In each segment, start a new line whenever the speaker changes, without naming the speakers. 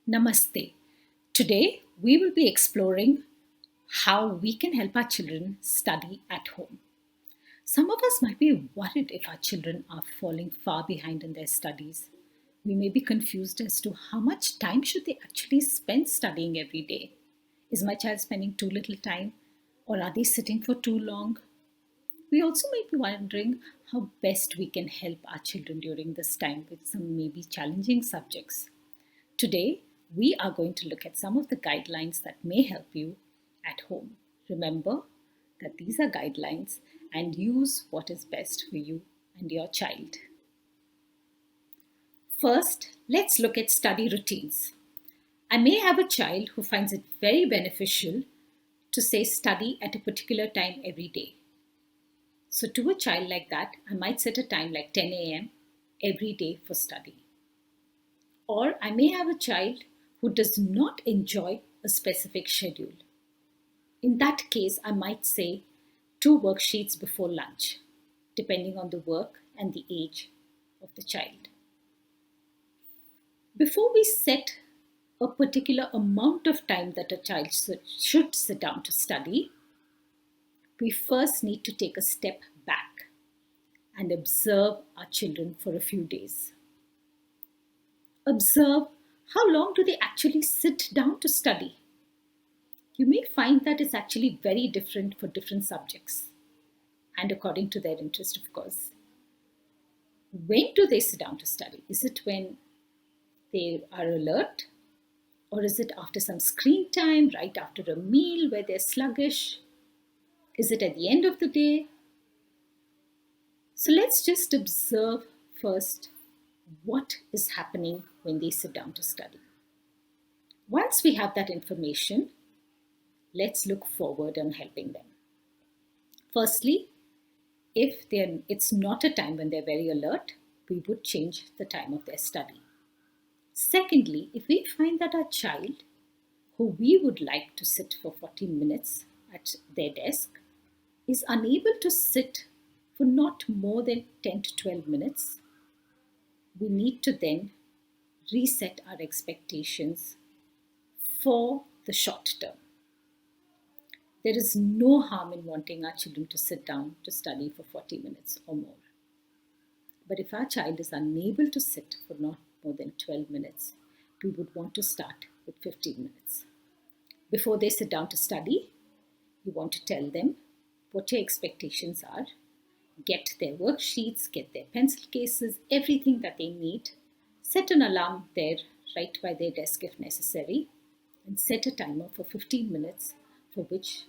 Namaste. Today we will be exploring how we can help our children study at home. Some of us might be worried if our children are falling far behind in their studies. We may be confused as to how much time should they actually spend studying every day. Is my child spending too little time, or are they sitting for too long? We also may be wondering how best we can help our children during this time with some maybe challenging subjects. Today, we are going to look at some of the guidelines that may help you at home. Remember that these are guidelines and use what is best for you and your child. First, let's look at study routines. I may have a child who finds it very beneficial to say study at a particular time every day. So, to a child like that, I might set a time like 10 a.m. every day for study. Or I may have a child who does not enjoy a specific schedule. In that case, I might say 2 worksheets before lunch, depending on the work and the age of the child. Before we set a particular amount of time that a child should sit down to study, we first need to take a step back and observe our children for a few days. Observe how long do they actually sit down to study. You may find that it's actually very different for different subjects and according to their interest, of course. When do they sit down to study? Is it when they are alert? Or is it after some screen time, right after a meal where they're sluggish? Is it at the end of the day? So let's just observe first what is happening when they sit down to study. Once we have that information, let's look forward on helping them. Firstly, if it's not a time when they're very alert, we would change the time of their study. Secondly, if we find that our child, who we would like to sit for 40 minutes at their desk, is unable to sit for not more than 10 to 12 minutes, we need to then reset our expectations for the short term. There is no harm in wanting our children to sit down to study for 40 minutes or more. But if our child is unable to sit for not more than 12 minutes, we would want to start with 15 minutes. Before they sit down to study, you want to tell them what your expectations are, get their worksheets, get their pencil cases, everything that they need, set an alarm there right by their desk if necessary, and set a timer for 15 minutes for which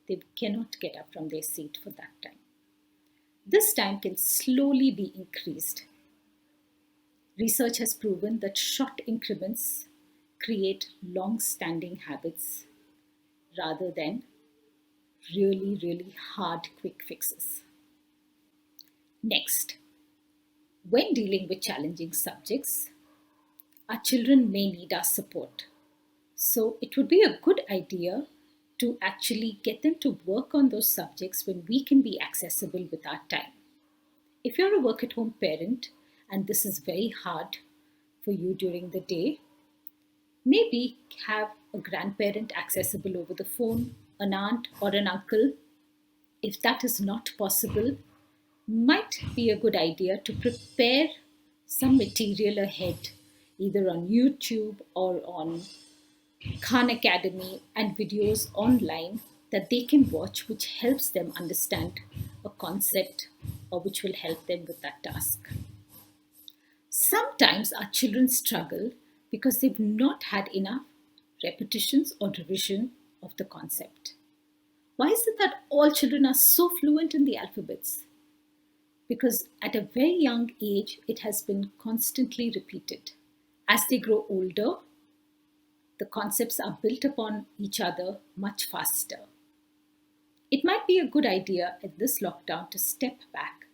they cannot get up from their seat for that time. This time can slowly be increased. Research has proven that short increments create long-standing habits rather than really hard quick fixes. Next, when dealing with challenging subjects, our children may need our support. So it would be a good idea to actually get them to work on those subjects when we can be accessible with our time. If you're a work at home parent and this is very hard for you during the day, maybe have a grandparent accessible over the phone, an aunt or an uncle. If that is not possible, might be a good idea to prepare some material ahead, either on YouTube or on Khan Academy, and videos online that they can watch, which helps them understand a concept or which will help them with that task. Sometimes our children struggle because they've not had enough repetitions or revision of the concept. Why is it that all children are so fluent in the alphabets? Because at a very young age, it has been constantly repeated. As they grow older, the concepts are built upon each other much faster. It might be a good idea at this lockdown to step back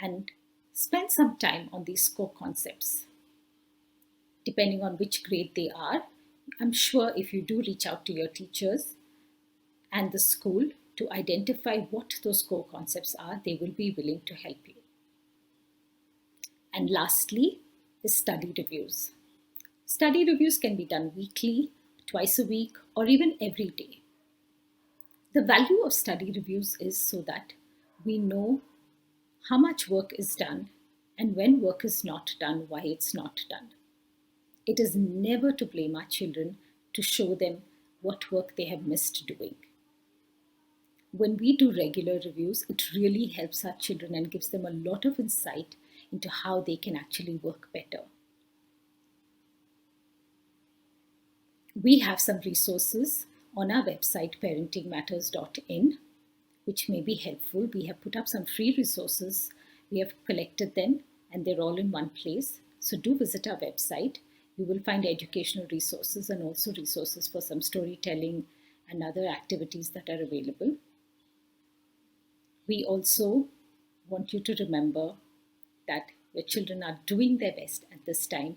and spend some time on these core concepts. Depending on which grade they are, I'm sure if you do reach out to your teachers and the school to identify what those core concepts are, they will be willing to help you. And lastly is study reviews. Study reviews can be done weekly, twice a week, or even every day. The value of study reviews is so that we know how much work is done and when work is not done, why it's not done. It is never to blame our children to show them what work they have missed doing. When we do regular reviews, it really helps our children and gives them a lot of insight into how they can actually work better. We have some resources on our website parentingmatters.in which may be helpful. We have put up some free resources. We have collected them and they're all in one place. So do visit our website. You will find educational resources and also resources for some storytelling and other activities that are available. We also want you to remember that your children are doing their best at this time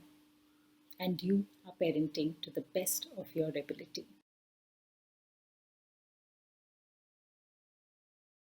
and you are parenting to the best of your ability.